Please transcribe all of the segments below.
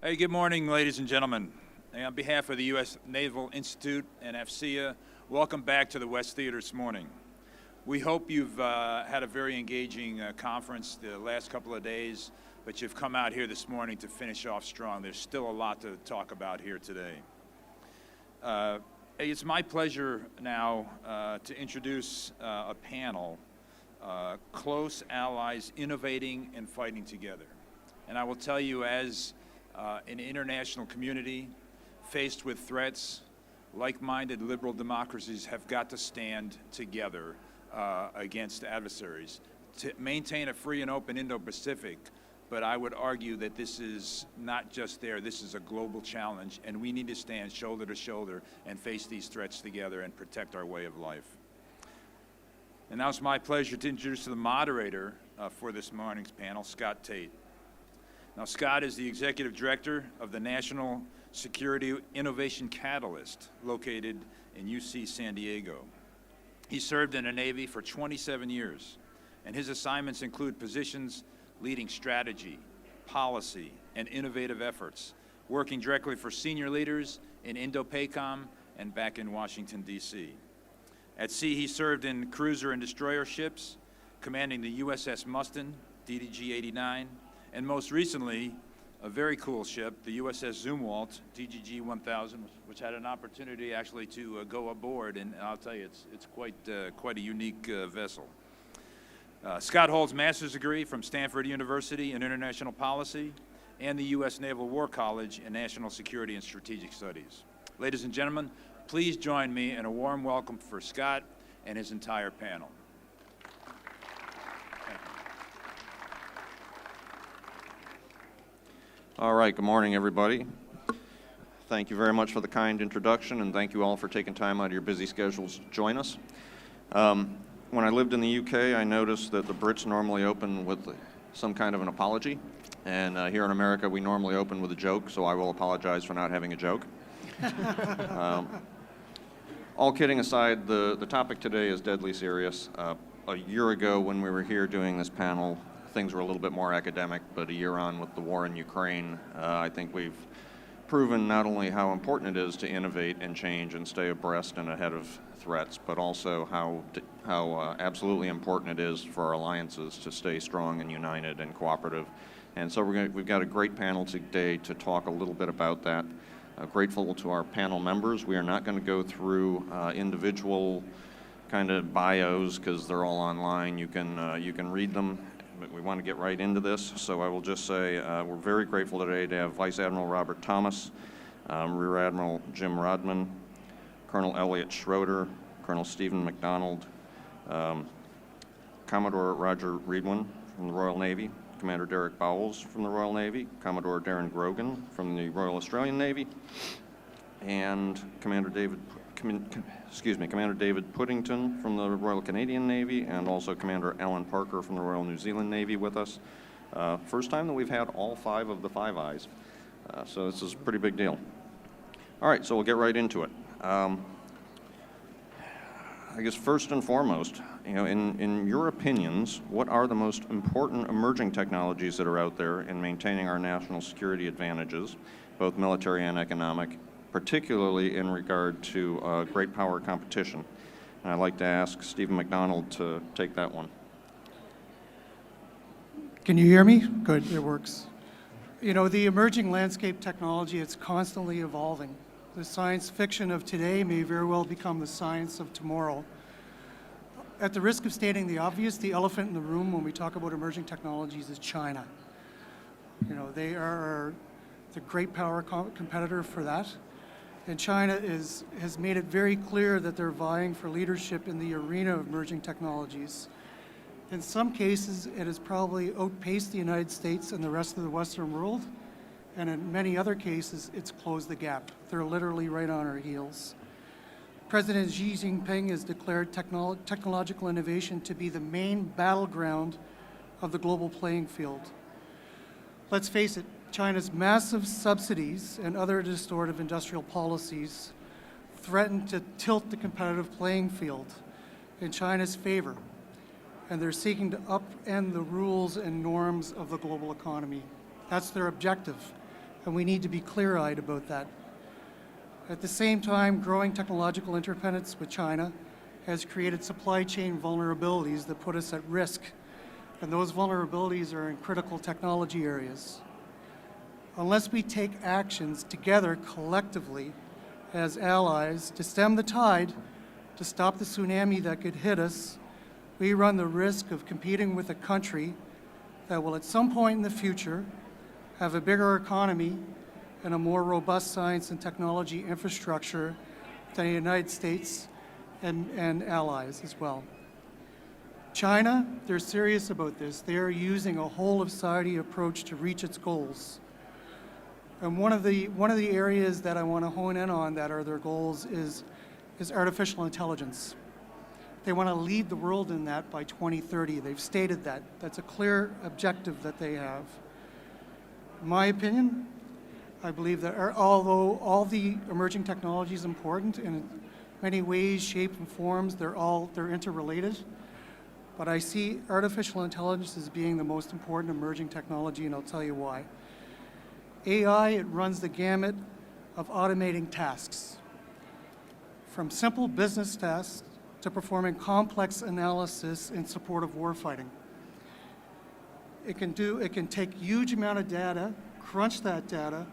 Hey, good morning, ladies and gentlemen. On behalf of the U.S. Naval Institute and FCA, welcome back to the West Theater this morning. We hope you've had a very engaging conference the last couple of days, but you've come out here this morning to finish off strong. There's still a lot to talk about here today. It's my pleasure now to introduce a panel, Close Allies Innovating and Fighting Together. And I will tell you, as an international community faced with threats, like-minded liberal democracies have got to stand together against adversaries to maintain a free and open Indo-Pacific. But I would argue that this is not just there, this is a global challenge, and we need to stand shoulder to shoulder and face these threats together and protect our way of life. And now it's my pleasure to introduce the moderator for this morning's panel, Scott Tate. Now, Scott is the Executive Director of the National Security Innovation Catalyst, located in UC San Diego. He served in the Navy for 27 years, and his assignments include positions leading strategy, policy, and innovative efforts, working directly for senior leaders in Indo-PACOM and back in Washington, D.C. At sea, he served in cruiser and destroyer ships, commanding the USS Mustin, DDG-89, and most recently, a very cool ship, the USS Zumwalt, DDG-1000, which had an opportunity actually to go aboard, and I'll tell you, it's quite a unique vessel. Scott holds a master's degree from Stanford University in International Policy and the U.S. Naval War College in National Security and Strategic Studies. Ladies and gentlemen, please join me in a warm welcome for Scott and his entire panel. All right, good morning, everybody. Thank you very much for the kind introduction, and thank you all for taking time out of your busy schedules to join us. When I lived in the UK, I noticed that the Brits normally open with some kind of an apology, and here in America, we normally open with a joke, so I will apologize for not having a joke. All kidding aside, the topic today is deadly serious. A year ago, when we were here doing this panel, things were a little bit more academic, but a year on with the war in Ukraine, I think we've proven not only how important it is to innovate and change and stay abreast and ahead of threats, but also how absolutely important it is for our alliances to stay strong and united and cooperative. And so we've got a great panel today to talk a little bit about that. Grateful to our panel members. We are not going to go through individual kind of bios because they're all online. You can read them. But we want to get right into this, so I will just say we're very grateful today to have Vice Admiral Robert Thomas, Rear Admiral Jim Rodman, Colonel Elliot Schroeder, Colonel Stephen McDonald, Commodore Roger Reedwin from the Royal Navy, Commander Derek Bowles from the Royal Navy, Commodore Darren Grogan from the Royal Australian Navy, and Commander David Puddington from the Royal Canadian Navy, and also Commander Alan Parker from the Royal New Zealand Navy with us. First time that we've had all 5 of the Five Eyes, so this is a pretty big deal. All right, so we'll get right into it. I guess first and foremost, in your opinions, what are the most important emerging technologies that are out there in maintaining our national security advantages, both military and economic, particularly in regard to great power competition? And I'd like to ask Stephen McDonald to take that one. Can you hear me? Good, it works. The emerging landscape technology, it's constantly evolving. The science fiction of today may very well become the science of tomorrow. At the risk of stating the obvious, the elephant in the room when we talk about emerging technologies is China. They are the great power competitor for that. And China has made it very clear that they're vying for leadership in the arena of emerging technologies. In some cases, it has probably outpaced the United States and the rest of the Western world, and in many other cases, it's closed the gap. They're literally right on our heels. President Xi Jinping has declared technological innovation to be the main battleground of the global playing field. Let's face it, China's massive subsidies and other distortive industrial policies threaten to tilt the competitive playing field in China's favor, and they're seeking to upend the rules and norms of the global economy. That's their objective. and we need to be clear-eyed about that. At the same time, growing technological interdependence with China has created supply chain vulnerabilities that put us at risk, and those vulnerabilities are in critical technology areas. Unless we take actions together collectively as allies to stem the tide, to stop the tsunami that could hit us, we run the risk of competing with a country that will at some point in the future have a bigger economy and a more robust science and technology infrastructure than the United States and allies as well. China, they're serious about this. They are using a whole of society approach to reach its goals. And one of the areas that I want to hone in on that are their goals is artificial intelligence. They want to lead the world in that by 2030. They've stated that. That's a clear objective that they have. In my opinion, I believe that although all the emerging technology is important in many ways, shapes, and forms, they're interrelated. But I see artificial intelligence as being the most important emerging technology, and I'll tell you why. AI, it runs the gamut of automating tasks, from simple business tasks to performing complex analysis in support of warfighting. It can take huge amount of data, crunch that data,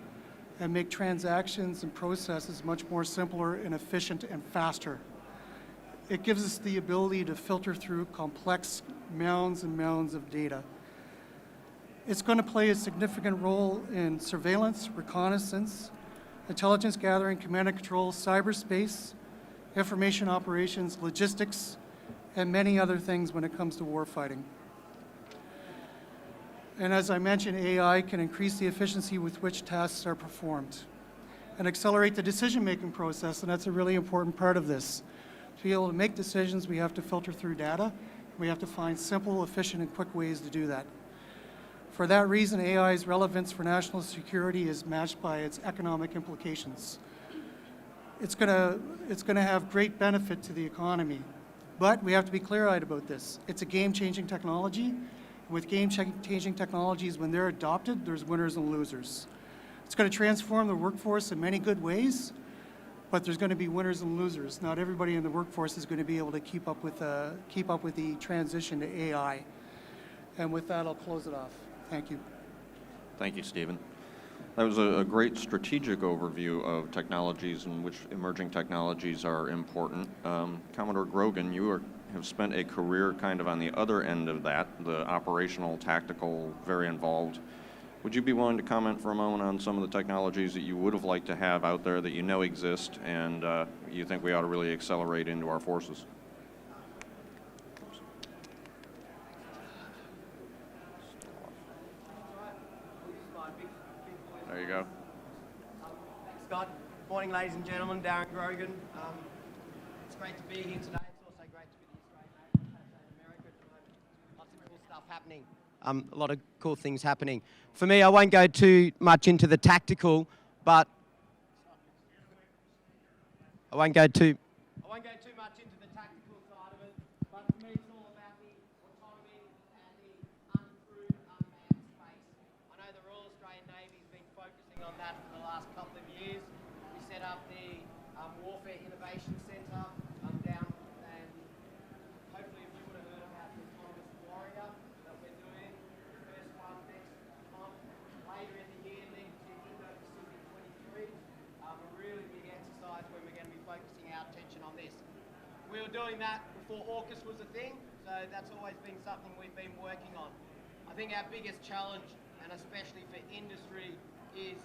and make transactions and processes much more simpler and efficient and faster. It gives us the ability to filter through complex mounds and mounds of data. It's going to play a significant role in surveillance, reconnaissance, intelligence gathering, command and control, cyberspace, information operations, logistics, and many other things when it comes to warfighting. And as I mentioned, AI can increase the efficiency with which tasks are performed and accelerate the decision-making process, and that's a really important part of this. To be able to make decisions, we have to filter through data. We have to find simple, efficient, and quick ways to do that. For that reason, AI's relevance for national security is matched by its economic implications. It's going to have great benefit to the economy, but we have to be clear-eyed about this. It's a game-changing technology. With game-changing technologies, when they're adopted, there's winners and losers. It's going to transform the workforce in many good ways, but there's going to be winners and losers. Not everybody in the workforce is going to be able to keep up with the transition to AI. And with that, I'll close it off. Thank you. Thank you, Stephen. That was a great strategic overview of technologies and which emerging technologies are important. Commodore Grogan, you have spent a career kind of on the other end of that, the operational, tactical, very involved. Would you be willing to comment for a moment on some of the technologies that you would have liked to have out there that you know exist and you think we ought to really accelerate into our forces? There you go. Thanks, Scott. Morning, ladies and gentlemen. Darren Grogan. It's great to be here today. It's also great to be the Australian Navy in America at the moment. Lots of cool stuff happening. A lot of cool things happening. For me, I won't go too much into the tactical, but I won't go too much into the tactical side of it. But for me, it's all about the autonomy and the uncrewed, unmanned space. I know the Royal Australian Navy has been focusing on that for the last couple of years. We set up the Warfare Innovation Centre down, and hopefully if you would have heard about the autonomous warrior that we're doing, the first one next month, later in the year, linked to Indo-Pacific 23, a really big exercise when we're going to be focusing our attention on this. We were doing that before AUKUS was a thing, so that's always been something we've been working on. I think our biggest challenge, and especially for industry, is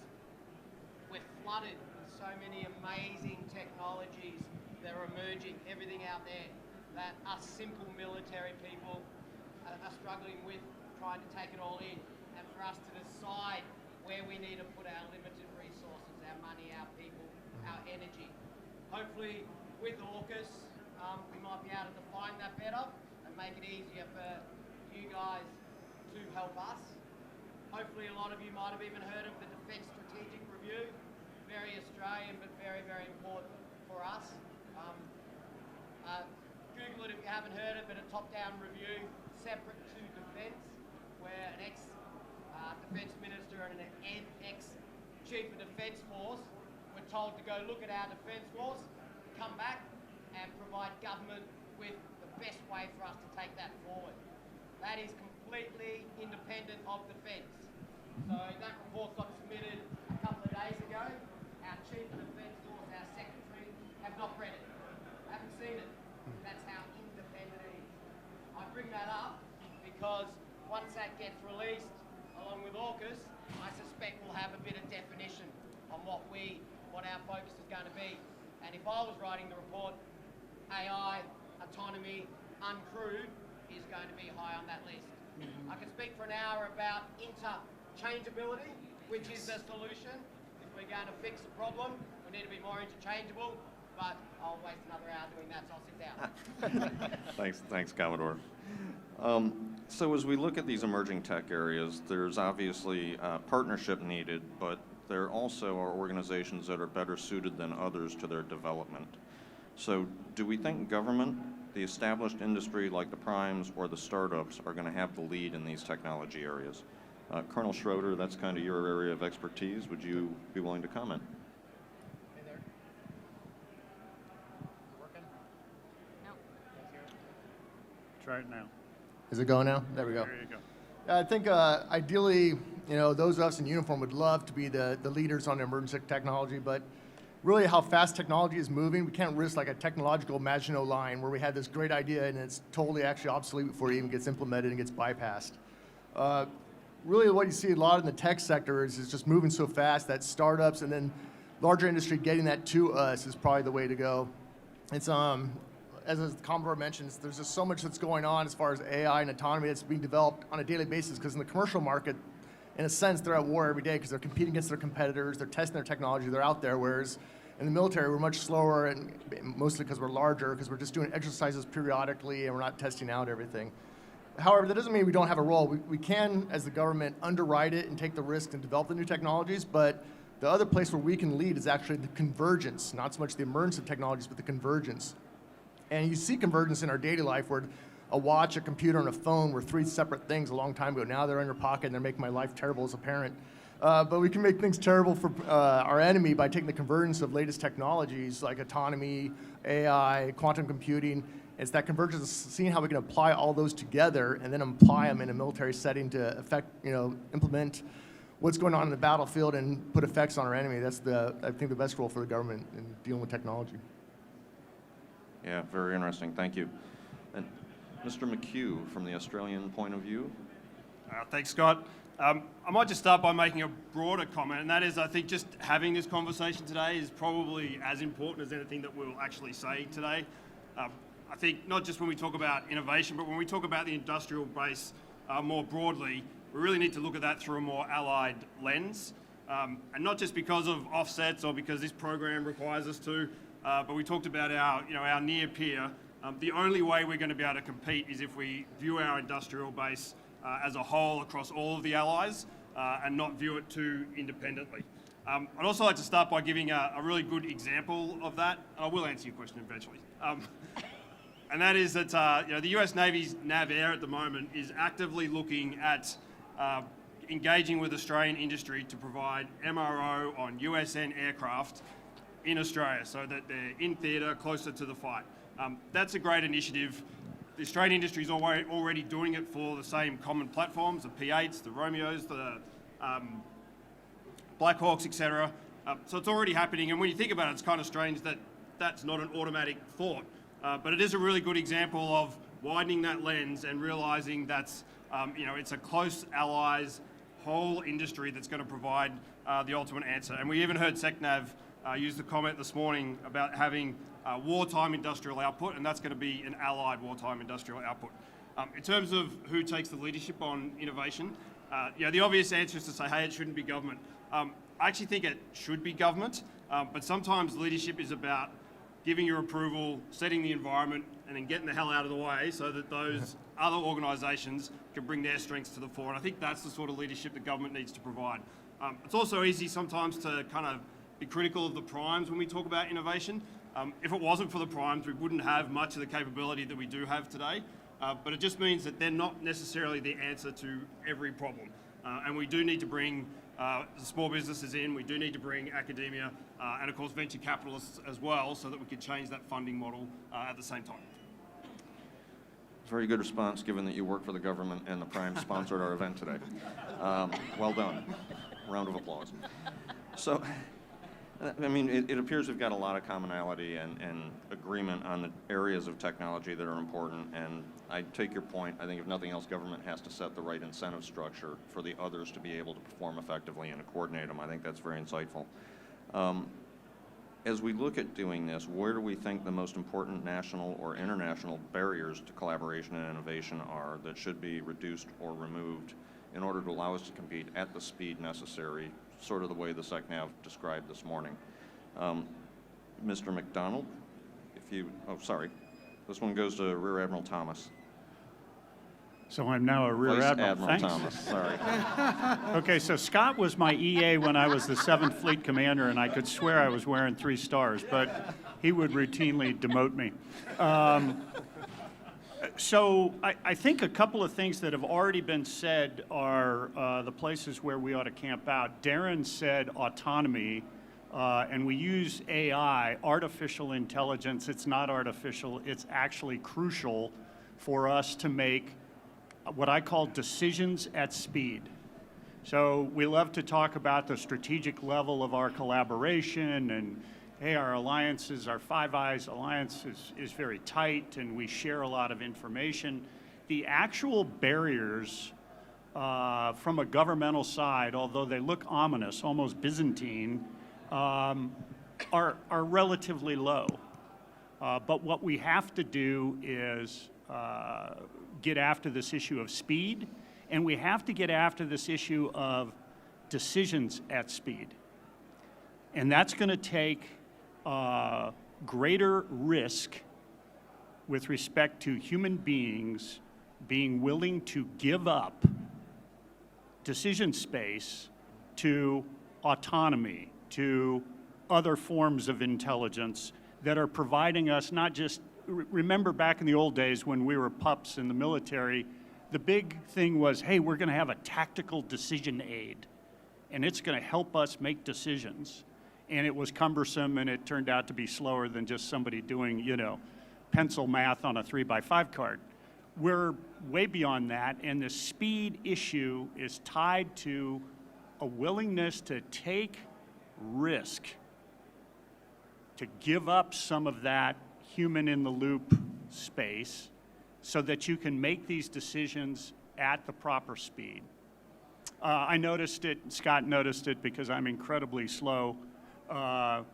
we're flooded with so many amazing technologies that are emerging, everything out there that us simple military people are struggling with, trying to take it all in, and for us to decide where we need to put our limited resources, our money, our people, our energy. Hopefully with AUKUS, we might be able to define that better and make it easier for you guys to help us. Hopefully a lot of you might have even heard of the Defence Strategic Review. Very Australian, but very, very important for us. Google it if you haven't heard it, but a top-down review separate to defence, where an ex-defence minister and an ex-chief Chief of Defence Force were told to go look at our Defence Force, come back and provide government with the best way for us to take that forward. That is completely independent of defence. So that report got submitted a couple of days ago. Our Chief of Defence Force, our Secretary, have not read it. Haven't seen it. That's how independent it is. I bring that up because once that gets released, along with AUKUS, I suspect we'll have a bit of definition on what our focus is going to be. And if I was writing the report, AI, autonomy, uncrewed is going to be high on that list. I can speak for an hour about interchangeability, which is the solution. If we're going to fix a problem, we need to be more interchangeable, but I'll waste another hour doing that, so I'll sit down. Thanks, Commodore. So as we look at these emerging tech areas, there's obviously partnership needed, but there also are organizations that are better suited than others to their development. So do we think government, the established industry like the primes or the startups are going to have the lead in these technology areas? Colonel Schroeder, that's kind of your area of expertise. Would you be willing to comment? Hey there. Working? No. Try it now. Is it going now? There we go. There you go. I think ideally, those of us in uniform would love to be the leaders on emerging technology, but really how fast technology is moving, we can't risk like a technological Maginot Line where we had this great idea and it's totally actually obsolete before it even gets implemented and gets bypassed. Really what you see a lot in the tech sector is just moving so fast that startups and then larger industry getting that to us is probably the way to go. It's as Commodore mentions, there's just so much that's going on as far as AI and autonomy that's being developed on a daily basis, because in the commercial market, in a sense, they're at war every day because they're competing against their competitors, they're testing their technology, they're out there, whereas in the military, we're much slower, and mostly because we're larger, because we're just doing exercises periodically and we're not testing out everything. However, that doesn't mean we don't have a role. We can, as the government, underwrite it and take the risk and develop the new technologies, but the other place where we can lead is actually the convergence, not so much the emergence of technologies, but the convergence. And you see convergence in our daily life where a watch, a computer, and a phone were three separate things a long time ago. Now they're in your pocket and they're making my life terrible as a parent. But we can make things terrible for our enemy by taking the convergence of latest technologies like autonomy, AI, quantum computing. It's that convergence, seeing how we can apply all those together and then apply them in a military setting to implement what's going on in the battlefield and put effects on our enemy. That's I think the best role for the government in dealing with technology. Yeah, very interesting. Thank you. And Mr. McHugh, from the Australian point of view? Thanks, Scott. I might just start by making a broader comment, and that is I think just having this conversation today is probably as important as anything that we'll actually say today. I think not just when we talk about innovation, but when we talk about the industrial base more broadly, we really need to look at that through a more allied lens. And not just because of offsets or because this program requires us to, but we talked about our near peer. The only way we're going to be able to compete is if we view our industrial base as a whole across all of the allies and not view it too independently. I'd also like to start by giving a really good example of that. I will answer your question eventually. And that is that the US Navy's NavAir at the moment is actively looking at engaging with Australian industry to provide MRO on USN aircraft in Australia so that they're in theatre closer to the fight. That's a great initiative. The Australian industry is already doing it for the same common platforms, the P8s, the Romeos, the Black Hawks, etc. So it's already happening, and when you think about it, it's kind of strange that that's not an automatic thought. But it is a really good example of widening that lens and realising that's, it's a close allies, whole industry that's going to provide the ultimate answer. And we even heard SecNav use the comment this morning about having wartime industrial output, and that's going to be an allied wartime industrial output. In terms of who takes the leadership on innovation, the obvious answer is to say, hey, it shouldn't be government. I actually think it should be government, but sometimes leadership is about giving your approval, setting the environment, and then getting the hell out of the way so that those other organisations can bring their strengths to the fore. And I think that's the sort of leadership that government needs to provide. It's also easy sometimes to kind of be critical of the primes when we talk about innovation. If it wasn't for the primes, we wouldn't have much of the capability that we do have today. But it just means that they're not necessarily the answer to every problem. And we do need to bring the small businesses in. We do need to bring academia and, of course, venture capitalists as well so that we can change that funding model at the same time. Very good response, given that you work for the government and the Prime sponsored our event today. Well done. Round of applause. So, I mean, it appears we've got a lot of commonality and agreement on the areas of technology that are important, and I take your point. I think if nothing else, government has to set the right incentive structure for the others to be able to perform effectively and to coordinate them. I think that's very insightful. As we look at doing this, where do we think the most important national or international barriers to collaboration and innovation are that should be reduced or removed in order to allow us to compete at the speed necessary, sort of the way the SecNav described this morning? Mr. McDonald, sorry. This one goes to Rear Admiral Thomas. So I'm now a Rear Vice Admiral. Thanks. Thomas, sorry. Okay, so Scott was my EA when I was the 7th Fleet Commander, and I could swear I was wearing 3 stars, but he would routinely demote me. So I think a couple of things that have already been said are the places where we ought to camp out. Darren said autonomy, and we use AI, artificial intelligence. It's not artificial. It's actually crucial for us to make what I call decisions at speed. So we love to talk about the strategic level of our collaboration, and hey, our alliances, our Five Eyes alliance is very tight, and we share a lot of information. The actual barriers from a governmental side, although they look ominous, almost Byzantine, are relatively low. But what we have to do is get after this issue of speed, and we have to get after this issue of decisions at speed. And that's going to take greater risk with respect to human beings being willing to give up decision space to autonomy, to other forms of intelligence that are providing us not just, remember back in the old days when we were pups in the military, the big thing was, hey, we're going to have a tactical decision aid, and it's going to help us make decisions. And it was cumbersome, and it turned out to be slower than just somebody doing, pencil math on a 3x5 card. We're way beyond that, and the speed issue is tied to a willingness to take risk, to give up some of that human-in-the-loop space so that you can make these decisions at the proper speed. I noticed it, Scott noticed it, because I'm incredibly slow. Out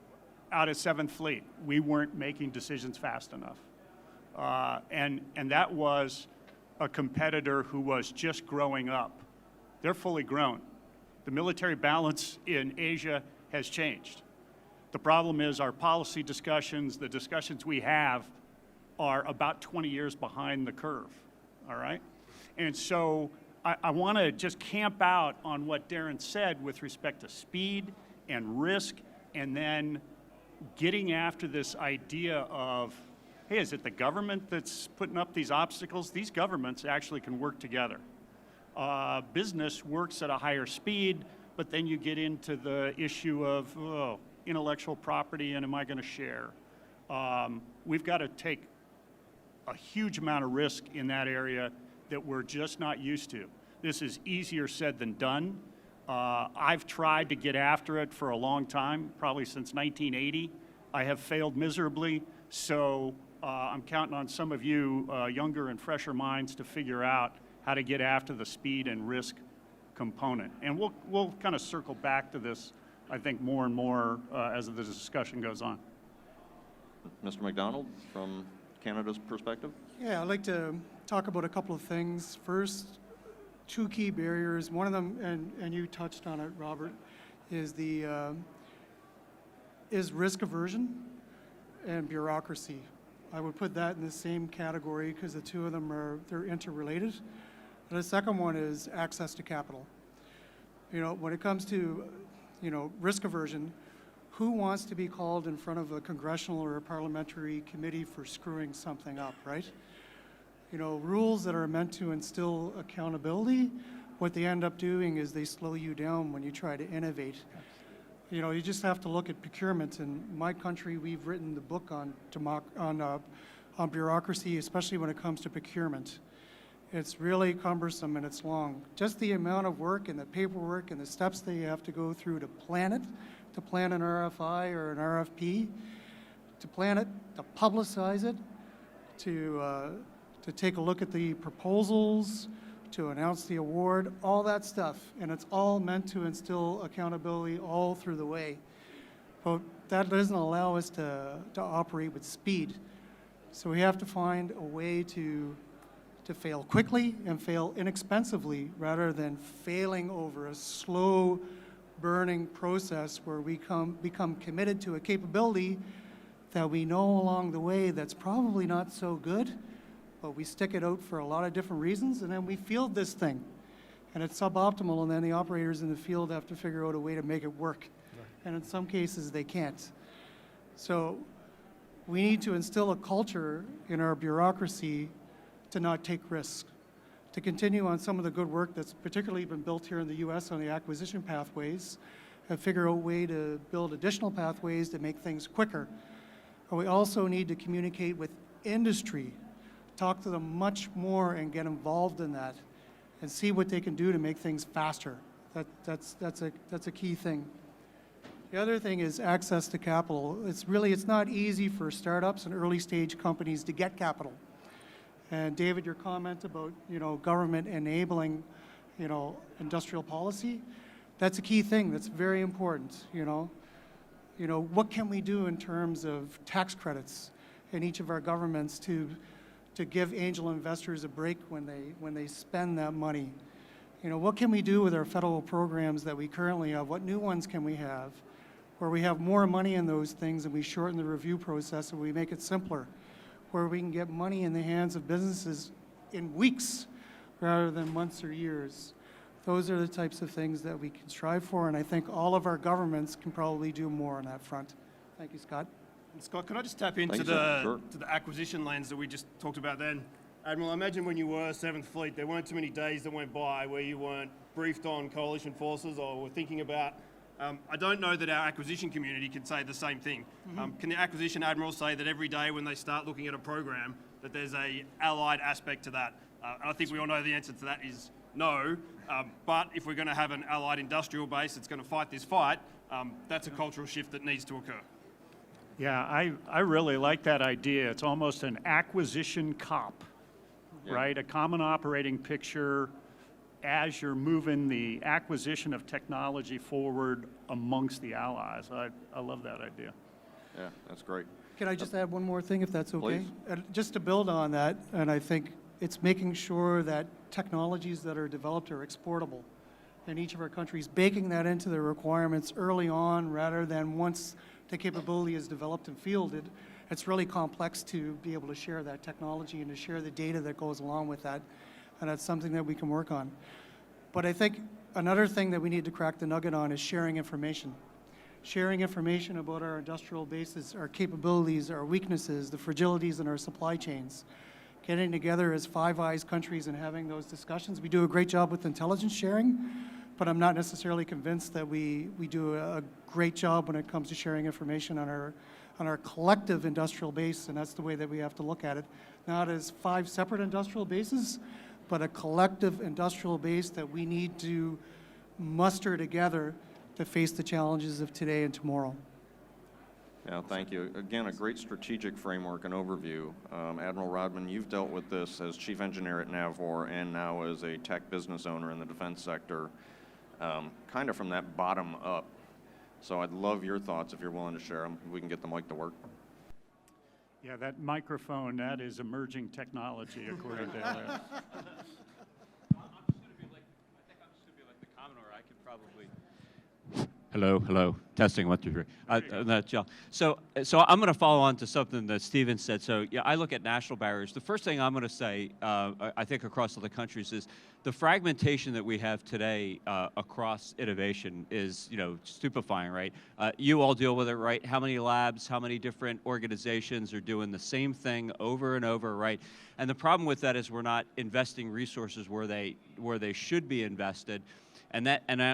at 7th Fleet, we weren't making decisions fast enough. And that was a competitor who was just growing up. They're fully grown. The military balance in Asia has changed. The problem is our policy discussions, the discussions we have, are about 20 years behind the curve, all right? And so I want to just camp out on what Darren said with respect to speed and risk, and then getting after this idea of, hey, is it the government that's putting up these obstacles? These governments actually can work together. Business works at a higher speed, but then you get into the issue of intellectual property and am I going to share? We've got to take a huge amount of risk in that area that we're just not used to. This is easier said than done. I've tried to get after it for a long time, probably since 1980. I have failed miserably, so I'm counting on some of you younger and fresher minds to figure out how to get after the speed and risk component. And we'll kind of circle back to this, I think, more and more as the discussion goes on. Mr. McDonald, from Canada's perspective? Yeah, I'd like to talk about a couple of things. First, 2 key barriers. One of them, and you touched on it, Robert, is risk aversion and bureaucracy. I would put that in the same category because the two of them they're interrelated. And the second one is access to capital. When it comes to, risk aversion, who wants to be called in front of a congressional or a parliamentary committee for screwing something up, right? Rules that are meant to instill accountability what they end up doing is they slow you down when you try to innovate. You know, you just have to look at procurement. In my country, we've written the book on bureaucracy, especially when it comes to procurement. It's really cumbersome and it's long. Just the amount of work and the paperwork and the steps that you have to go through to plan it, to plan an RFI or an RFP, to plan it, to publicize it, to take a look at the proposals, to announce the award, all that stuff. And it's all meant to instill accountability all through the way. But that doesn't allow us to operate with speed. So we have to find a way to fail quickly and fail inexpensively rather than failing over a slow burning process where we become committed to a capability that we know along the way that's probably not so good, but we stick it out for a lot of different reasons, and then we field this thing. And it's suboptimal, and then the operators in the field have to figure out a way to make it work. Right. And in some cases, they can't. So we need to instill a culture in our bureaucracy to not take risks, to continue on some of the good work that's particularly been built here in the US on the acquisition pathways, and figure out a way to build additional pathways to make things quicker. But we also need to communicate with industry, talk to them much more and get involved in that and see what they can do to make things faster. That's a key thing. The other thing is access to capital. It's not easy for startups and early stage companies to get capital. And David, your comment about, government enabling, industrial policy, that's a key thing. That's very important, What can we do in terms of tax credits in each of our governments to give angel investors a break when they spend that money? What can we do with our federal programs that we currently have? What new ones can we have where we have more money in those things and we shorten the review process and we make it simpler, where we can get money in the hands of businesses in weeks rather than months or years? Those are the types of things that we can strive for, and I think all of our governments can probably do more on that front. Thank you, Scott. And Scott, can I just tap into to the acquisition lens that we just talked about then? Admiral, I imagine when you were 7th Fleet, there weren't too many days that went by where you weren't briefed on coalition forces or were thinking about. I don't know that our acquisition community can say the same thing. Mm-hmm. Can the acquisition admiral say that every day when they start looking at a program that there's a allied aspect to that? I think we all know the answer to that is no. But if we're going to have an allied industrial base that's going to fight this fight, that's a cultural shift that needs to occur. Yeah, I really like that idea. It's almost an acquisition COP, right? A common operating picture as you're moving the acquisition of technology forward amongst the allies. I love that idea. Yeah, that's great. Can I just add one more thing, if that's okay? Please. Just to build on that, and I think it's making sure that technologies that are developed are exportable in each of our countries, baking that into the requirements early on rather than once the capability is developed and fielded. It's really complex to be able to share that technology and to share the data that goes along with that, and that's something that we can work on. But I think another thing that we need to crack the nugget on is sharing information. Sharing information about our industrial bases, our capabilities, our weaknesses, the fragilities in our supply chains. Getting together as Five Eyes countries and having those discussions. We do a great job with intelligence sharing, but I'm not necessarily convinced that we do a great job when it comes to sharing information on our collective industrial base, and that's the way that we have to look at it. Not as 5 separate industrial bases, but a collective industrial base that we need to muster together to face the challenges of today and tomorrow. Yeah, thank you. Again, a great strategic framework and overview. Admiral Rodman, you've dealt with this as chief engineer at Navor and now as a tech business owner in the defense sector, kind of from that bottom up. So I'd love your thoughts if you're willing to share them. We can get the mic to work. Yeah, that microphone, that is emerging technology, according to Elliot. I'm just going to be like the Commodore. I could probably. Hello, hello. Testing 1, 2, 3. So I'm going to follow on to something that Steven said. So yeah, I look at national barriers. The first thing I'm going to say, I think across all the countries, is the fragmentation that we have today across innovation is, stupefying, right? You all deal with it, right? How many labs, how many different organizations are doing the same thing over and over, right? And the problem with that is we're not investing resources where they should be invested. And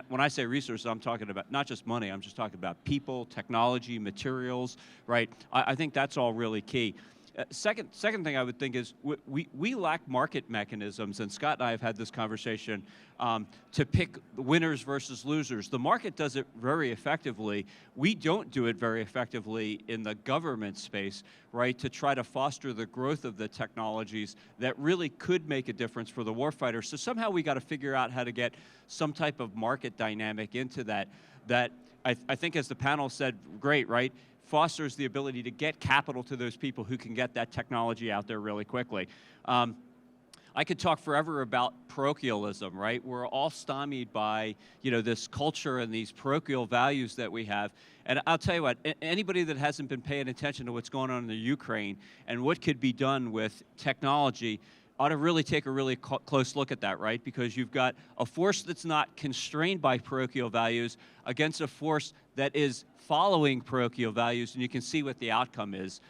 when I say resources, I'm talking about not just money, I'm just talking about people, technology, materials, right? I think that's all really key. Second thing I would think is we lack market mechanisms, and Scott and I have had this conversation, to pick winners versus losers. The market does it very effectively. We don't do it very effectively in the government space, right, to try to foster the growth of the technologies that really could make a difference for the warfighter. So somehow we got to figure out how to get some type of market dynamic into that I think, as the panel said, great, right? Fosters the ability to get capital to those people who can get that technology out there really quickly. I could talk forever about parochialism, right? We're all stymied by, this culture and these parochial values that we have. And I'll tell you what, anybody that hasn't been paying attention to what's going on in the Ukraine and what could be done with technology ought to really take a really close look at that, right? Because you've got a force that's not constrained by parochial values against a force that is following parochial values, and you can see what the outcome is.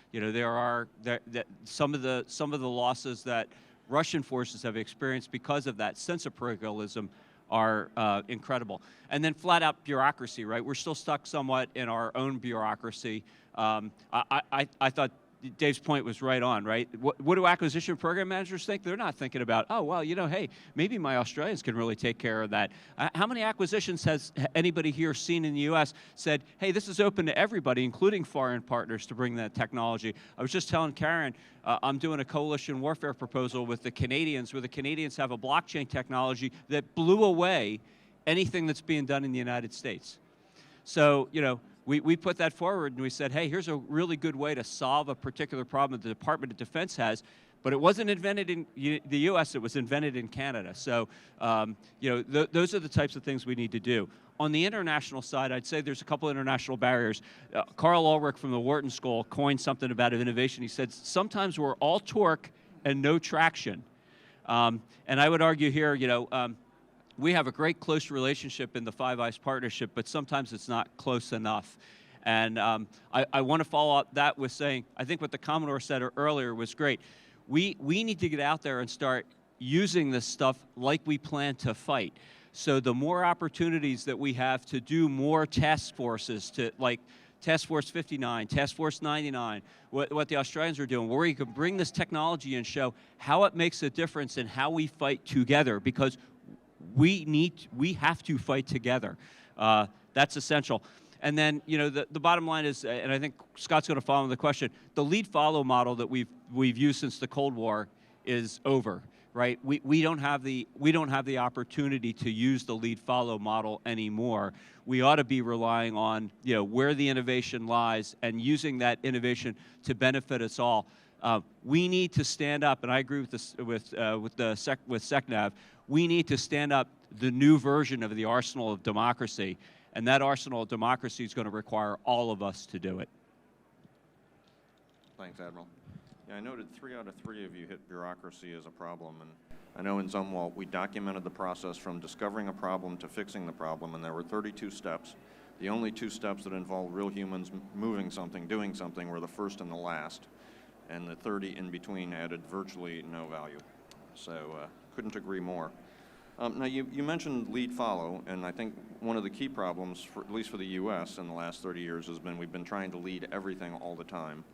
Some of the losses that Russian forces have experienced because of that sense of parochialism are incredible. And then flat-out bureaucracy, right? We're still stuck somewhat in our own bureaucracy. I thought Dave's point was right on, right? What do acquisition program managers think? They're not thinking about, oh, well, hey, maybe my Australians can really take care of that. How many acquisitions has anybody here seen in the U.S. said, hey, this is open to everybody, including foreign partners, to bring that technology? I was just telling Karen, I'm doing a coalition warfare proposal with the Canadians, where the Canadians have a blockchain technology that blew away anything that's being done in the United States. So, we put that forward and we said, hey, here's a really good way to solve a particular problem that the Department of Defense has, but it wasn't invented in the U.S., it was invented in Canada. So, those are the types of things we need to do. On the international side, I'd say there's a couple international barriers. Carl Ulrich from the Wharton School coined something about innovation. He said, sometimes we're all torque and no traction. And I would argue here, we have a great close relationship in the Five Eyes partnership, but sometimes it's not close enough. And I want to follow up that with saying, I think what the Commodore said earlier was great. We need to get out there and start using this stuff like we plan to fight. So the more opportunities that we have to do more task forces, like Task Force 59, Task Force 99, what the Australians are doing, where you can bring this technology and show how it makes a difference in how we fight together, because we have to fight together. That's essential. And then, the bottom line is, and I think Scott's going to follow the question, the lead-follow model that we've used since the Cold War is over, right? We don't have the opportunity to use the lead-follow model anymore. We ought to be relying on, where the innovation lies and using that innovation to benefit us all. We need to stand up, and I agree with SecNav. We need to stand up the new version of the arsenal of democracy, and that arsenal of democracy is going to require all of us to do it. Thanks, Admiral. Yeah, I noted 3 out of 3 of you hit bureaucracy as a problem, and I know in Zumwalt we documented the process from discovering a problem to fixing the problem, and there were 32 steps. The only 2 steps that involved real humans moving something, doing something, were the first and the last, and the 30 in between added virtually no value. So couldn't agree more. Now, you mentioned lead-follow, and I think one of the key problems, at least for the U.S. in the last 30 years, has been we've been trying to lead everything all the time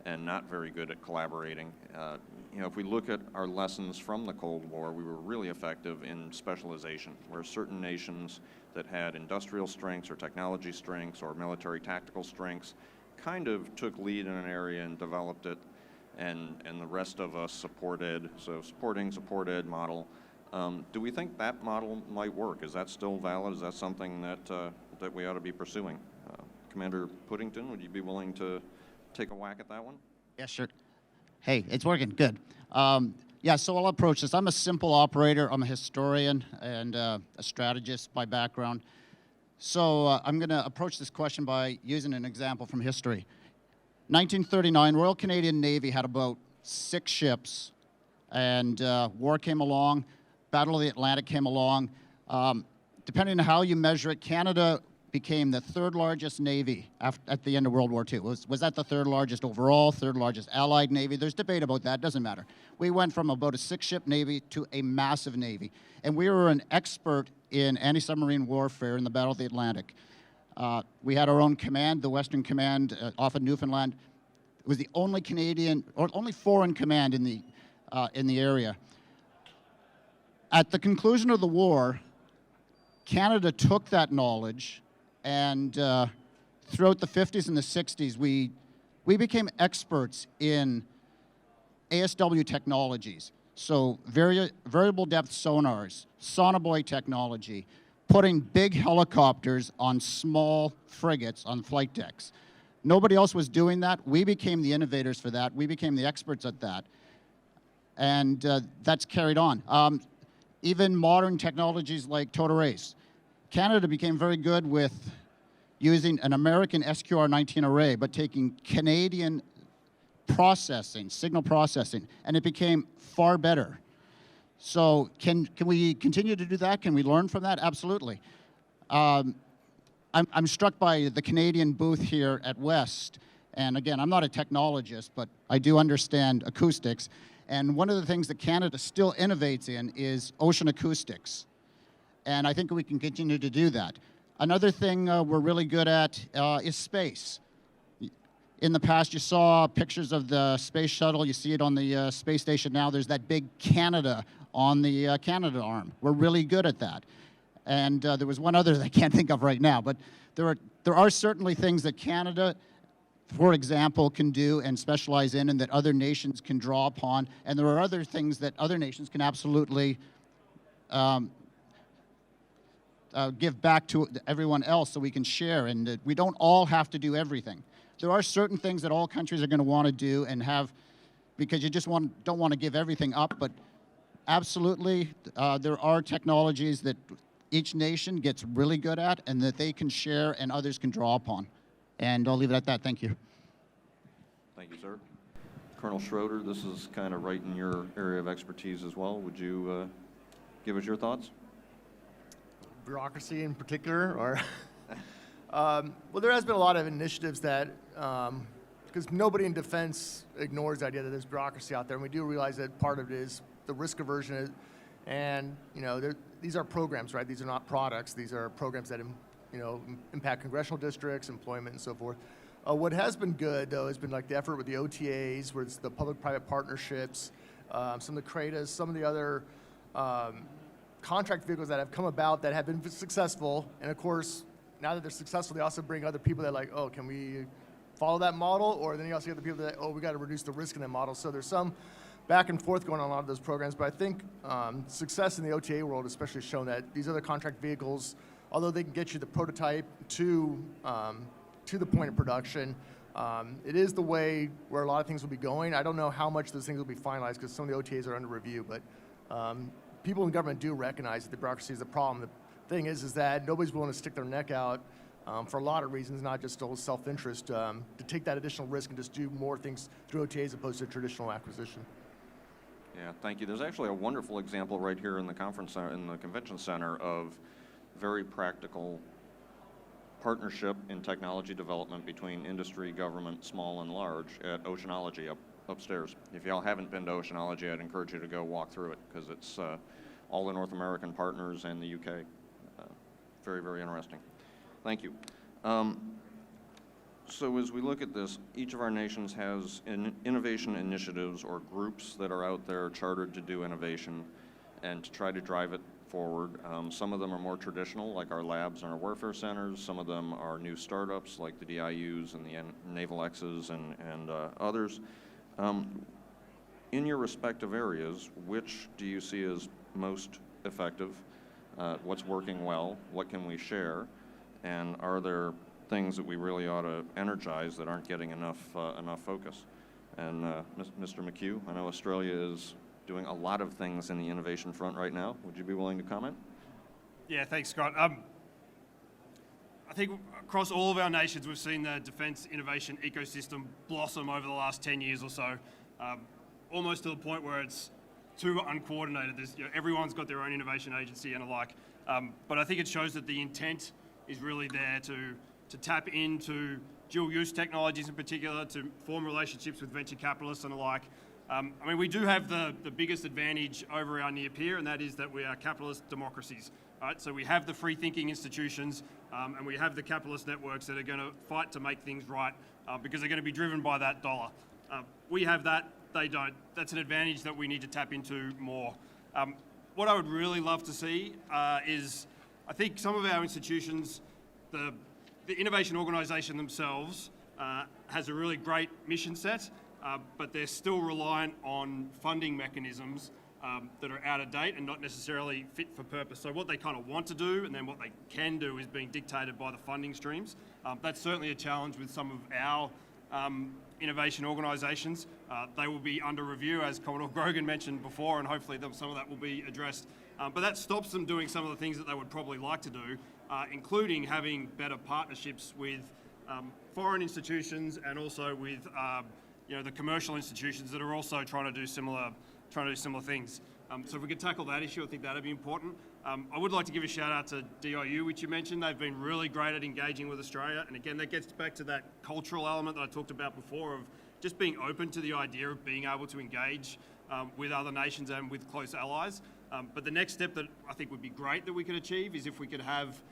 and not very good at collaborating. If we look at our lessons from the Cold War, we were really effective in specialization, where certain nations that had industrial strengths or technology strengths or military tactical strengths kind of took lead in an area and developed it, and the rest of us supported. So supported model. Do we think that model might work? Is that still valid? Is that something that we ought to be pursuing? Commander Puddington, would you be willing to take a whack at that one? Yeah, sure. Hey, it's working. Good. Yeah, so I'll approach this. I'm a simple operator. I'm a historian and a strategist by background. So I'm going to approach this question by using an example from history. 1939, Royal Canadian Navy had about 6 ships, and war came along, Battle of the Atlantic came along. Depending on how you measure it, Canada became the 3rd largest navy at the end of World War II. Was that the 3rd largest overall, 3rd largest allied navy? There's debate about that, doesn't matter. We went from about a 6-ship navy to a massive navy. And we were an expert in anti-submarine warfare in the Battle of the Atlantic. We had our own command, the Western Command off of Newfoundland. It was the only Canadian, or only foreign command in the area. At the conclusion of the war, Canada took that knowledge, and throughout the 50s and the 60s, we became experts in ASW technologies. So variable depth sonars, sonobuoy technology, putting big helicopters on small frigates on flight decks. Nobody else was doing that. We became the innovators for that. We became the experts at that. And that's carried on. Even modern technologies like total race. Canada became very good with using an American SQR-19 array, but taking Canadian processing, signal processing, and it became far better. So can we continue to do that? Can we learn from that? Absolutely. I'm struck by the Canadian booth here at West, and again, I'm not a technologist, but I do understand acoustics, and one of the things that Canada still innovates in is ocean acoustics, and I think we can continue to do that. Another thing we're really good at is space. In the past, you saw pictures of the space shuttle. You see it on the space station now. There's that big Canada on the Canada arm. We're really good at that. And there was one other that I can't think of right now. But there are certainly things that Canada, for example, can do and specialize in, and that other nations can draw upon. And there are other things that other nations can absolutely give back to everyone else so we can share. And we don't all have to do everything. There are certain things that all countries are going to want to do and have, because you just don't want to give everything up, but absolutely there are technologies that each nation gets really good at and that they can share and others can draw upon. And I'll leave it at that. Thank you. Thank you, sir. Colonel Schroeder, this is kind of right in your area of expertise as well. Would you give us your thoughts? Bureaucracy in particular, or? Well, there has been a lot of initiatives that, because nobody in defense ignores the idea that there's bureaucracy out there, and we do realize that part of it is the risk aversion, and these are programs, right? These are not products. These are programs that impact congressional districts, employment, and so forth. What has been good, though, has been like the effort with the OTAs, where it's the public-private partnerships, some of the CRADAs, some of the other contract vehicles that have come about that have been successful, and of course, now that they're successful, they also bring other people that are like, oh, can we follow that model? Or then you also get the people that, oh, we got to reduce the risk in that model. So there's some back and forth going on a lot of those programs. But I think success in the OTA world has especially shown that these other contract vehicles, although they can get you the prototype to the point of production, it is the way where a lot of things will be going. I don't know how much those things will be finalized because some of the OTAs are under review. But people in government do recognize that the bureaucracy is a problem. Thing is that nobody's willing to stick their neck out for a lot of reasons, not just self-interest, to take that additional risk and just do more things through OTA as opposed to traditional acquisition. Yeah, thank you. There's actually a wonderful example right here in the conference center, in the convention center, of very practical partnership in technology development between industry, government, small and large, at Oceanology upstairs. If y'all haven't been to Oceanology, I'd encourage you to go walk through it because it's all the North American partners and the UK. Very, very interesting. Thank you. So as we look at this, each of our nations has innovation initiatives or groups that are out there chartered to do innovation and to try to drive it forward. Some of them are more traditional, like our labs and our warfare centers. Some of them are new startups, like the DIUs and the Naval X's and others. In your respective areas, which do you see as most effective? What's working well, what can we share, and are there things that we really ought to energize that aren't getting enough focus? And Mr. McHugh, I know Australia is doing a lot of things in the innovation front right now. Would you be willing to comment? Yeah, thanks, Scott. think across all of our nations, we've seen the defence innovation ecosystem blossom over the last 10 years or so, almost to the point where it's too uncoordinated. Everyone's got their own innovation agency and alike. But I think it shows that the intent is really there to tap into dual-use technologies in particular, to form relationships with venture capitalists and alike. I mean, we do have the biggest advantage over our near peer, and that is that we are capitalist democracies. Right? So we have the free-thinking institutions, and we have the capitalist networks that are going to fight to make things right because they're going to be driven by that dollar. We have that, they don't. That's an advantage that we need to tap into more. What I would really love to see is, I think some of our institutions, the innovation organisation themselves has a really great mission set, but they're still reliant on funding mechanisms that are out of date and not necessarily fit for purpose. So what they kind of want to do and then what they can do is being dictated by the funding streams. That's certainly a challenge with some of our innovation organisations. They will be under review, as Commodore Grogan mentioned before, and hopefully some of that will be addressed. But that stops them doing some of the things that they would probably like to do, including having better partnerships with foreign institutions and also with the commercial institutions that are also trying to do similar things. So if we could tackle that issue, I think that'd be important. I would like to give a shout out to DIU, which you mentioned. They've been really great at engaging with Australia. And again, that gets back to that cultural element that I talked about before of just being open to the idea of being able to engage with other nations and with close allies. But the next step that I think would be great that we could achieve is if we could have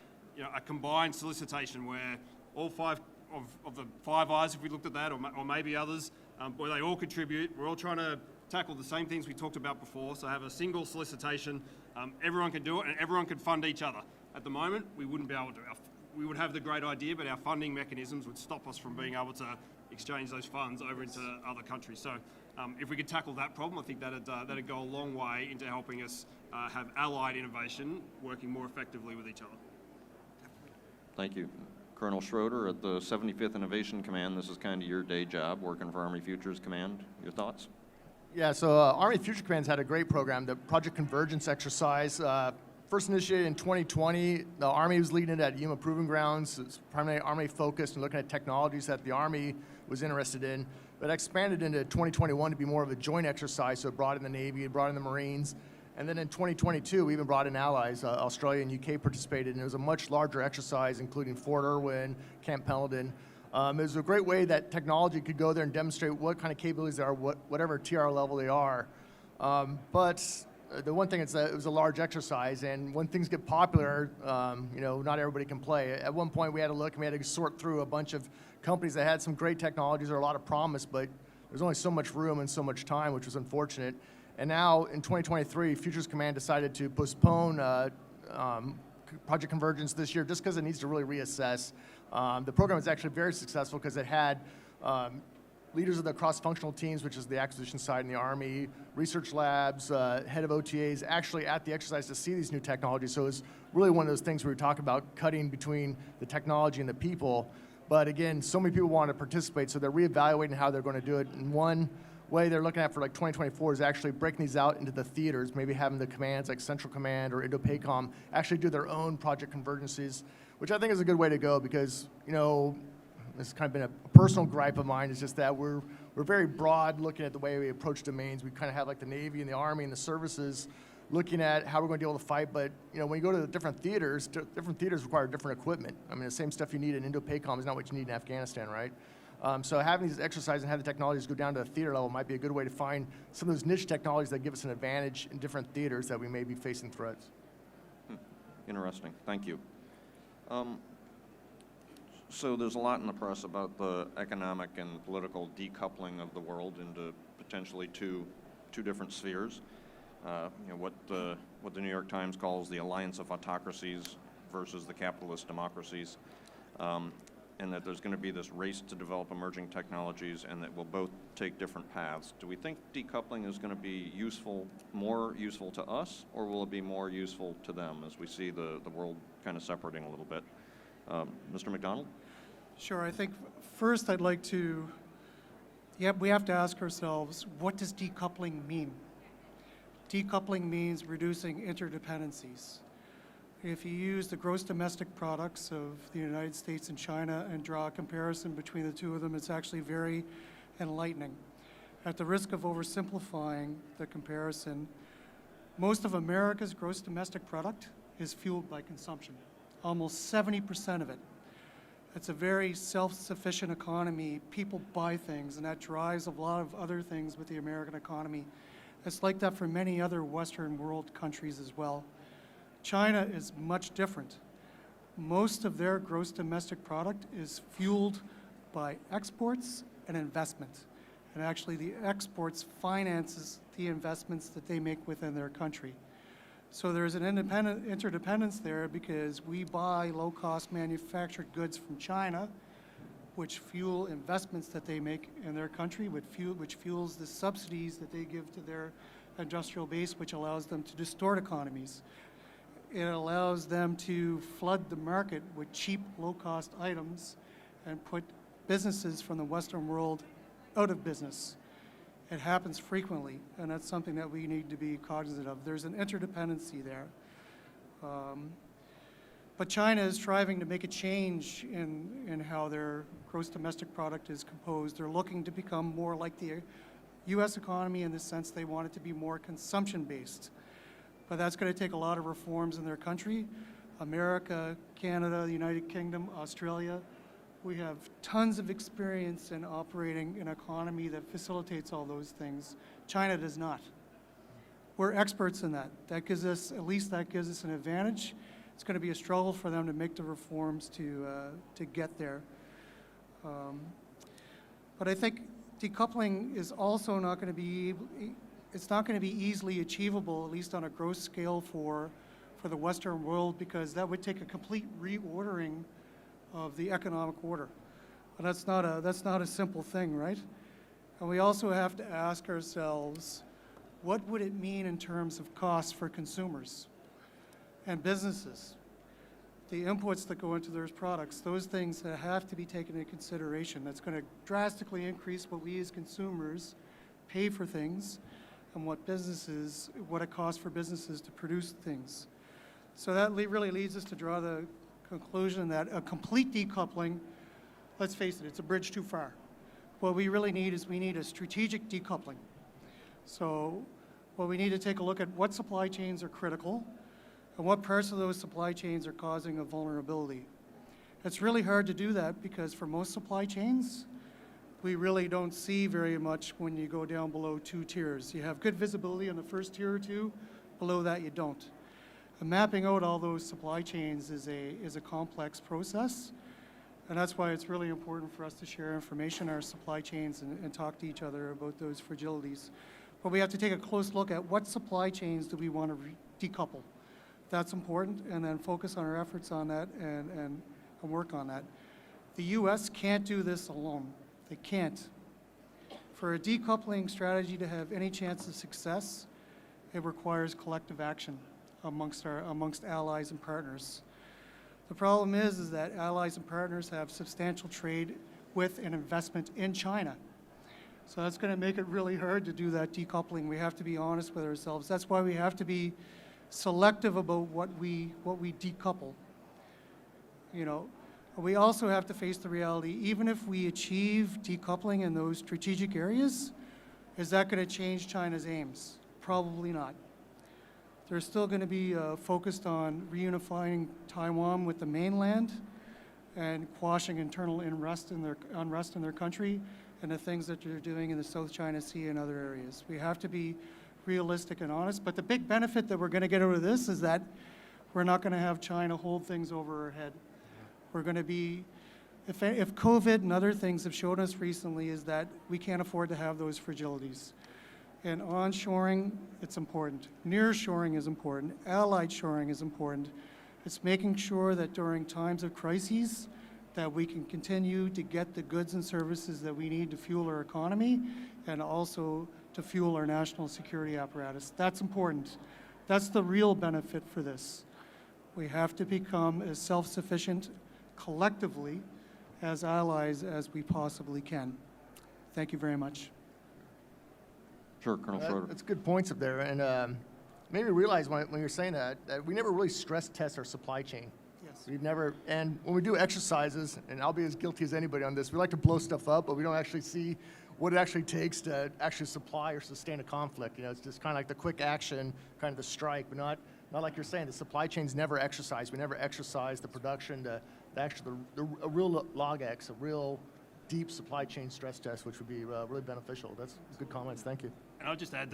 a combined solicitation where all five of the Five Eyes, if we looked at that, or maybe others, where they all contribute. We're all trying to tackle the same things we talked about before, so have a single solicitation, everyone can do it and everyone can fund each other. At the moment, we wouldn't be able to. We would have the great idea, but our funding mechanisms would stop us from being able to exchange those funds over into other countries. So if we could tackle that problem, I think that'd go a long way into helping us have allied innovation working more effectively with each other. Thank you. Colonel Schroeder at the 75th Innovation Command, this is kind of your day job, working for Army Futures Command. Your thoughts? Yeah, so Army Future Command's had a great program, the Project Convergence exercise. First initiated in 2020, the Army was leading it at Yuma Proving Grounds. It's primarily Army focused and looking at technologies that the Army was interested in, but expanded into 2021 to be more of a joint exercise, so it brought in the Navy, it brought in the Marines, and then in 2022, we even brought in allies. Australia and UK participated, and it was a much larger exercise, including Fort Irwin, Camp Pendleton. It was a great way that technology could go there and demonstrate what kind of capabilities there are, whatever TR level they are. But the one thing is that it was a large exercise, and when things get popular, not everybody can play. At one point, we had to look and we had to sort through a bunch of companies that had some great technologies or a lot of promise, but there's only so much room and so much time, which was unfortunate. And now, in 2023, Futures Command decided to postpone Project Convergence this year just because it needs to really reassess. The program is actually very successful because it had leaders of the cross-functional teams, which is the acquisition side in the Army, research labs, head of OTAs, actually at the exercise to see these new technologies. So it's really one of those things where we talk about cutting between the technology and the people. But again, so many people want to participate, so they're reevaluating how they're going to do it. And one way they're looking at for like 2024 is actually breaking these out into the theaters, maybe having the commands like Central Command or Indo-PACOM actually do their own project convergences, which I think is a good way to go because, this has kind of been a personal gripe of mine, is just that we're very broad looking at the way we approach domains. We kind of have like the Navy and the Army and the services looking at how we're going to deal with the fight, but when you go to the different theaters require different equipment. I mean, the same stuff you need in Indo-PACOM is not what you need in Afghanistan, right? So having these exercises and having the technologies go down to the theater level might be a good way to find some of those niche technologies that give us an advantage in different theaters that we may be facing threats. Interesting. Thank you. So there's a lot in the press about the economic and political decoupling of the world into potentially two different spheres. What the New York Times calls the alliance of autocracies versus the capitalist democracies. And that there's going to be this race to develop emerging technologies and that will both take different paths. Do we think decoupling is going to be more useful to us, or will it be more useful to them as we see the world kind of separating a little bit? Mr. McDonald? Sure, I think first I'd like to, we have to ask ourselves, what does decoupling mean? Decoupling means reducing interdependencies. If you use the gross domestic products of the United States and China and draw a comparison between the two of them, it's actually very enlightening. At the risk of oversimplifying the comparison, most of America's gross domestic product is fueled by consumption, almost 70% of it. It's a very self-sufficient economy. People buy things, and that drives a lot of other things with the American economy. It's like that for many other Western world countries as well. China is much different. Most of their gross domestic product is fueled by exports and investment. And actually, the exports finances the investments that they make within their country. So there's an interdependence there because we buy low-cost manufactured goods from China, which fuel investments that they make in their country, which fuels the subsidies that they give to their industrial base, which allows them to distort economies. It allows them to flood the market with cheap, low-cost items and put businesses from the Western world out of business. It happens frequently, and that's something that we need to be cognizant of. There's an interdependency there. But China is striving to make a change in how their gross domestic product is composed. They're looking to become more like the U.S. economy in the sense they want it to be more consumption-based. But that's going to take a lot of reforms in their country. America, Canada, the United Kingdom, Australia, we have tons of experience in operating an economy that facilitates all those things. China does not. We're experts in that. That gives us, at least that gives us an advantage. It's going to be a struggle for them to make the reforms to get there. But I think decoupling is also not going to be, it's not going to be easily achievable, at least on a gross scale for the Western world, because that would take a complete reordering of the economic order. And that's not a simple thing, right? And we also have to ask ourselves, what would it mean in terms of costs for consumers and businesses? The inputs that go into those products, those things that have to be taken into consideration. That's going to drastically increase what we as consumers pay for things and what it costs for businesses to produce things. So that really leads us to draw the conclusion that a complete decoupling, let's face it, it's a bridge too far. What we really need is we need a strategic decoupling. So what we need to take a look at what supply chains are critical and what parts of those supply chains are causing a vulnerability. It's really hard to do that because for most supply chains, we really don't see very much when you go down below 2 tiers. You have good visibility on the first tier or 2, below that you don't. And mapping out all those supply chains is a complex process, and that's why it's really important for us to share information on our supply chains and talk to each other about those fragilities. But we have to take a close look at what supply chains do we want to decouple. That's important, and then focus on our efforts on that and work on that. The U.S. can't do this alone. They can't. For a decoupling strategy to have any chance of success, it requires collective action amongst allies and partners. The problem is that allies and partners have substantial trade with and investment in China. So that's going to make it really hard to do that decoupling. We have to be honest with ourselves. That's why we have to be selective about what we decouple. You know, we also have to face the reality, even if we achieve decoupling in those strategic areas, is that going to change China's aims? Probably not. They're still going to be focused on reunifying Taiwan with the mainland and quashing internal unrest in their country and the things that they're doing in the South China Sea and other areas. We have to be realistic and honest, but the big benefit that we're going to get out of this is that we're not going to have China hold things over our head. We're going to be, if COVID and other things have shown us recently, is that we can't afford to have those fragilities. And onshoring, it's important. Nearshoring is important. Allied shoring is important. It's making sure that during times of crises that we can continue to get the goods and services that we need to fuel our economy and also to fuel our national security apparatus. That's important. That's the real benefit for this. We have to become as self-sufficient collectively as allies as we possibly can. Thank you very much. Sure, Colonel Schroeder. That's good points up there. And made me realize when you're saying that we never really stress test our supply chain. Yes. We've never, and when we do exercises, and I'll be as guilty as anybody on this, we like to blow stuff up, but we don't actually see what it actually takes to actually supply or sustain a conflict. You know, it's just kind of like the quick action, kind of the strike, but not like you're saying, the supply chain's never exercised. We never exercise the production, a real LogX, a real deep supply chain stress test, which would be really beneficial. That's good comments, thank you. And I'll just add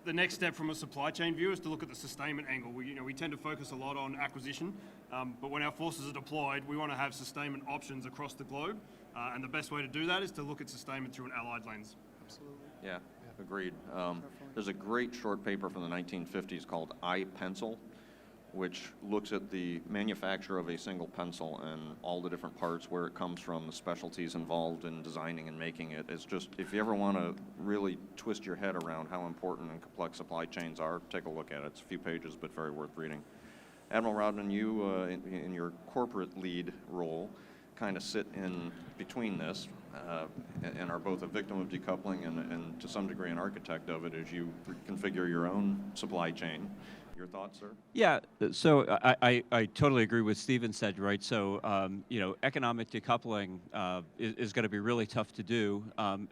the next step from a supply chain view is to look at the sustainment angle. We tend to focus a lot on acquisition, but when our forces are deployed, we want to have sustainment options across the globe, and the best way to do that is to look at sustainment through an allied lens. Absolutely. Yeah, agreed. There's a great short paper from the 1950s called iPencil, which looks at the manufacture of a single pencil and all the different parts, where it comes from, the specialties involved in designing and making it. It's just, if you ever want to really twist your head around how important and complex supply chains are, take a look at it. It's a few pages, but very worth reading. Admiral Rodman, you, in your corporate lead role, kind of sit in between this and are both a victim of decoupling and to some degree an architect of it as you configure your own supply chain. Your thoughts, sir? Yeah, so I totally agree with Stephen said, right? So, economic decoupling is going to be really tough to do.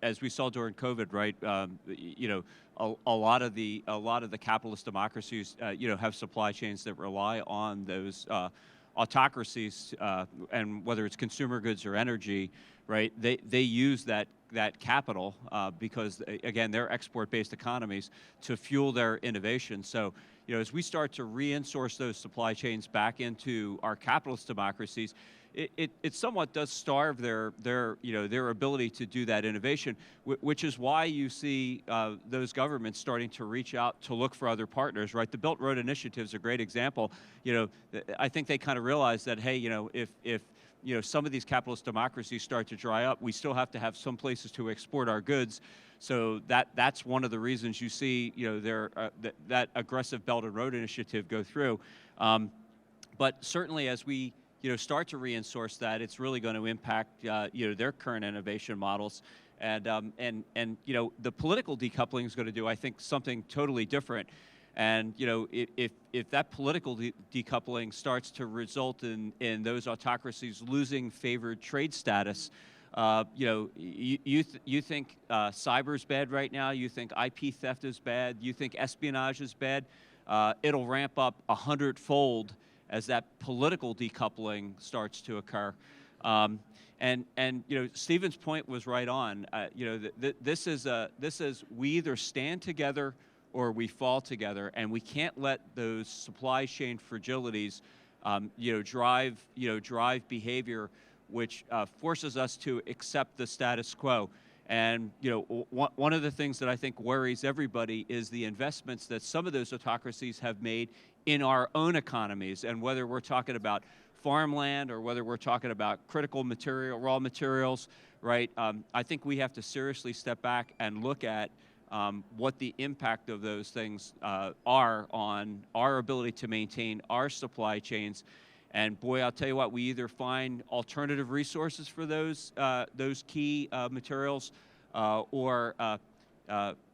As we saw during COVID, right? A lot of the capitalist democracies, have supply chains that rely on those autocracies, and whether it's consumer goods or energy, right? They use that capital because, again, they're export-based economies to fuel their innovation. So, as we start to re-insource those supply chains back into our capitalist democracies, it somewhat does starve their ability to do that innovation, which is why you see those governments starting to reach out to look for other partners, right? The Belt Road Initiative is a great example. I think they kind of realize that, hey, if some of these capitalist democracies start to dry up, we still have to have some places to export our goods. So that's one of the reasons you see, that aggressive Belt and Road Initiative go through. But certainly as we, start to re-insource that, it's really going to impact, their current innovation models. And the political decoupling is going to do, I think, something totally different. And, if that political decoupling starts to result in those autocracies losing favored trade status, you think cyber's bad right now, you think IP theft is bad, you think espionage is bad, it'll ramp up 100-fold as that political decoupling starts to occur. And Stephen's point was right on. This is we either stand together or we fall together, and we can't let those supply chain fragilities, drive behavior, which forces us to accept the status quo. And one of the things that I think worries everybody is the investments that some of those autocracies have made in our own economies, and whether we're talking about farmland or whether we're talking about critical material, raw materials, right? I think we have to seriously step back and look at what the impact of those things are on our ability to maintain our supply chains. And boy, I'll tell you what, we either find alternative resources for those key materials, or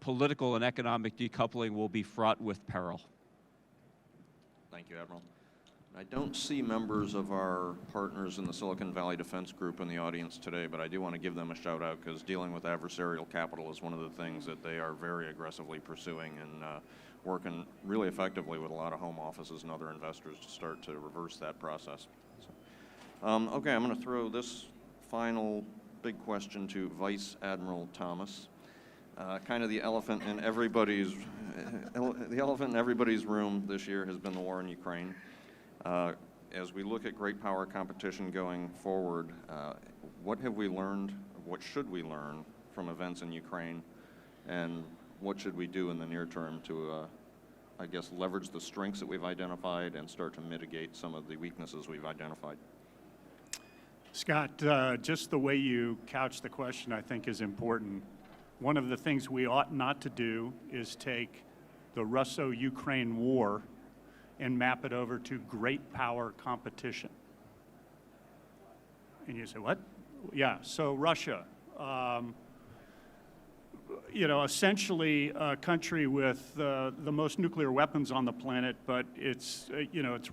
political and economic decoupling will be fraught with peril. Thank you, Admiral. I don't see members of our partners in the Silicon Valley Defense Group in the audience today, but I do want to give them a shout out because dealing with adversarial capital is one of the things that they are very aggressively pursuing and working really effectively with a lot of home offices and other investors to start to reverse that process. So, okay, I'm going to throw this final big question to Vice Admiral Thomas. Kind of the elephant in everybody's room this year has been the war in Ukraine. As we look at great power competition going forward, what have we learned? What should we learn from events in Ukraine? And what should we do in the near term to, I guess, leverage the strengths that we've identified and start to mitigate some of the weaknesses we've identified? Scott, just the way you couch the question, I think, is important. One of the things we ought not to do is take the Russo-Ukraine war and map it over to great power competition. And you say, what? Yeah, so Russia. essentially a country with the most nuclear weapons on the planet, but it's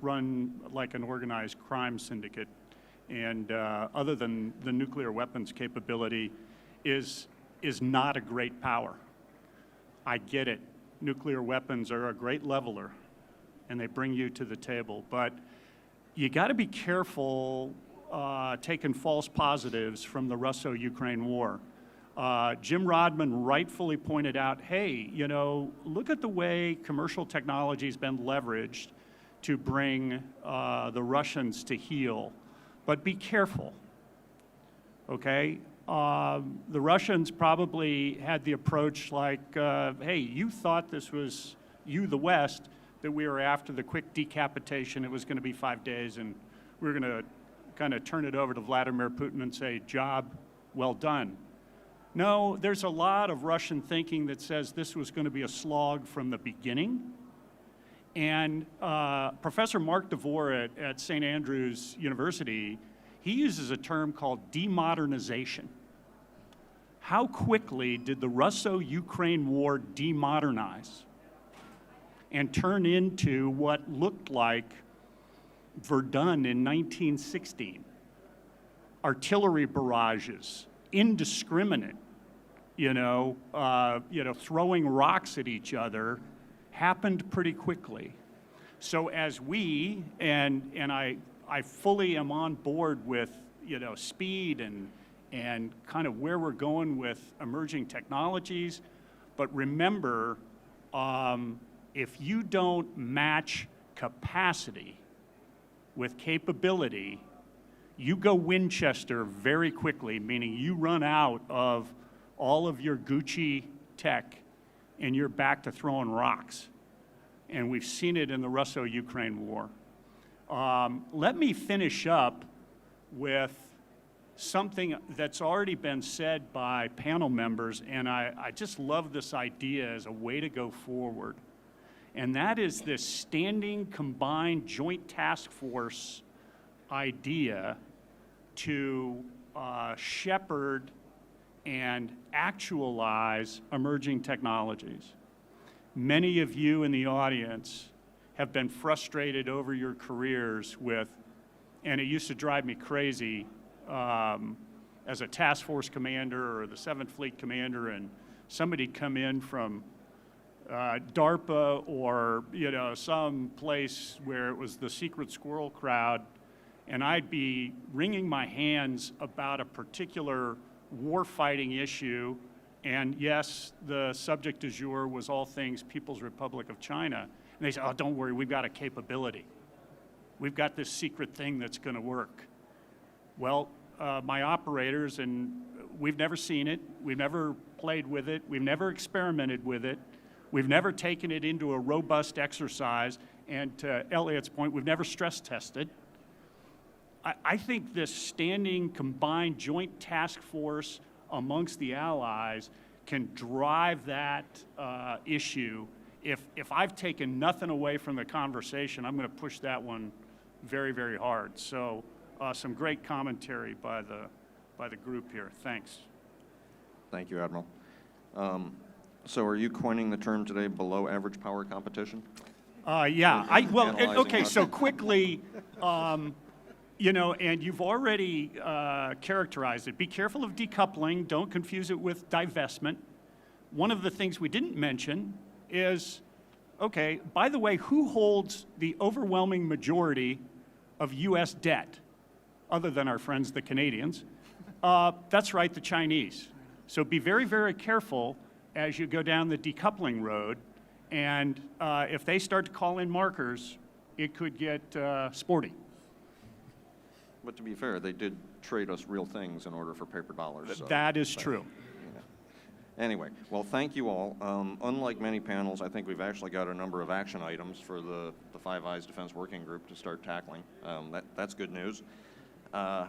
run like an organized crime syndicate. And other than the nuclear weapons capability, is not a great power. I get it. Nuclear weapons are a great leveler, and they bring you to the table. But you got to be careful taking false positives from the Russo-Ukraine war. Jim Rodman rightfully pointed out, hey, look at the way commercial technology has been leveraged to bring the Russians to heel. But be careful, okay? The Russians probably had the approach like, hey, you thought this was, you, the West, that we were after the quick decapitation. It was going to be 5 days, and we were going to kind of turn it over to Vladimir Putin and say, job well done. No, there's a lot of Russian thinking that says this was going to be a slog from the beginning. And Professor Mark DeVore at St. Andrews University, he uses a term called demodernization. How quickly did the Russo-Ukraine war demodernize and turn into what looked like Verdun in 1916? Artillery barrages, indiscriminate, throwing rocks at each other, happened pretty quickly. So as we, and I fully am on board with, speed and kind of where we're going with emerging technologies, but remember, if you don't match capacity with capability, you go Winchester very quickly, meaning you run out of all of your Gucci tech and you're back to throwing rocks. And we've seen it in the Russo-Ukraine war. Let me finish up with something that's already been said by panel members, and I just love this idea as a way to go forward. And that is this standing combined joint task force idea to shepherd and actualize emerging technologies. Many of you in the audience have been frustrated over your careers with, and it used to drive me crazy as a task force commander or the 7th Fleet commander, and somebody'd come in from DARPA or some place where it was the secret squirrel crowd, and I'd be wringing my hands about a particular war-fighting issue, and yes, the subject du jour was all things People's Republic of China. And they say, oh, don't worry, we've got a capability. We've got this secret thing that's going to work. Well, my operators, and we've never seen it, we've never played with it, we've never experimented with it, we've never taken it into a robust exercise, and to Elliot's point, we've never stress tested. I think this standing combined joint task force amongst the allies can drive that issue. If I've taken nothing away from the conversation, I'm going to push that one very, very hard. So some great commentary by the group here. Thanks. Thank you, Admiral. So are you coining the term today, below average power competition? Yeah. Okay, us? so quickly, and you've already characterized it. Be careful of decoupling. Don't confuse it with divestment. One of the things we didn't mention is, okay, by the way, who holds the overwhelming majority of U.S. debt, other than our friends, the Canadians? That's right, the Chinese. So be very, very careful as you go down the decoupling road. And if they start to call in markers, it could get sporty. But to be fair, they did trade us real things in order for paper dollars. So that is true. Anyway, well, thank you all. Unlike many panels, I think we've actually got a number of action items for the Five Eyes Defense Working Group to start tackling. That's good news. I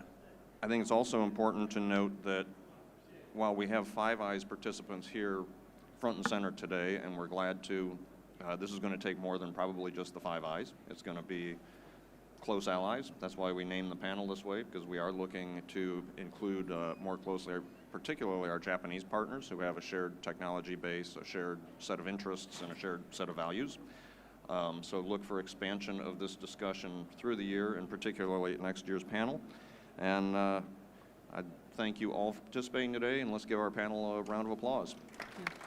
think it's also important to note that while we have Five Eyes participants here front and center today, and we're glad to, this is going to take more than probably just the Five Eyes. It's going to be close allies. That's why we named the panel this way, because we are looking to include more closely, particularly our Japanese partners who have a shared technology base, a shared set of interests, and a shared set of values. So look for expansion of this discussion through the year, and particularly at next year's panel. And I thank you all for participating today, and let's give our panel a round of applause. Thank you.